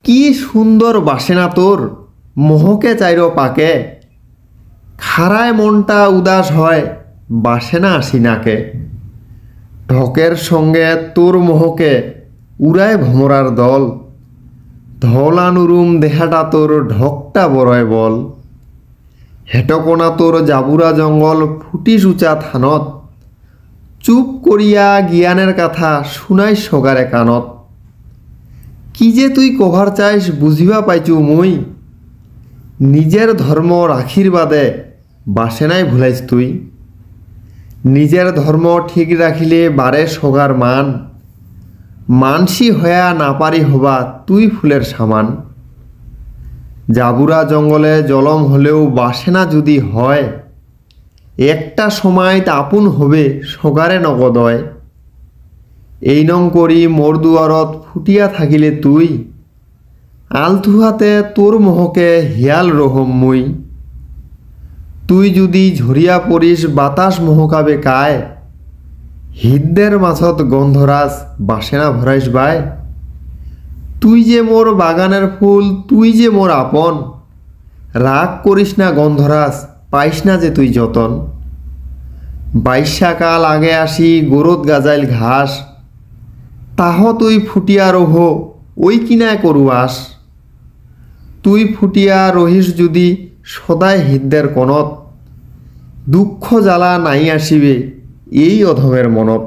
কি সুন্দর বাসেনা তোর মোহকে চাইর পাকে, খাড়ায় মনটা উদাস হয় বাসেনা আসিনাকে। ঢকের সঙ্গে তোর মোহকে উড়ায় ভমরার দল, ধলানুরুম দেহাটা তোর ঢকটা বড়য় বল। হেটকোনা তোর জাবুরা জঙ্গল ফুটিস উচা থানত, চুপ করিয়া জ্ঞানের কথা শুনাই সগারে কানত। কি যে তুই কভার চাইস বুঝিবা পাইছু মুই, নিজের ধর্ম রাখির বাদে বাসেনাই ভুলাইস তুই। নিজের ধর্ম ঠিক রাখিলে বারে সগার মান, মানসি হয়া না পারি হবা তুই ফুলের সামান। জাবুরা জঙ্গলে জলম হলেও বাসেনা যদি হয়, একটা সময় আপন হবে সগারে নগদয়। এই নং করি মোর দুয়ারত ফুটিয়া থাকিলে তুই, আলতু হাতে তোর মোহকে হিয়াল রহম মুই। তুই যদি ঝরিয়া পড়িস বাতাস মোহকাবে কায়, হৃদ্যের মাছত গন্ধরাজ বাসেনা ভরাইস বায়। তুই যে মোর বাগানের ফুল, তুই যে মোর আপন, রাগ করিস না গন্ধরাজ পাইস না যে তুই যতন। বাইশাকাল আগে আসি গোরদ গাজাইল ঘাস, তাহ তুই ফুটিয়া রহ ওই কিনায় করুয়াস। তুই ফুটিয়া রহিস যদি সদায় হৃদ্যের কনত, দুঃখ জ্বালা নাই আসিবে এই অধমের মনত।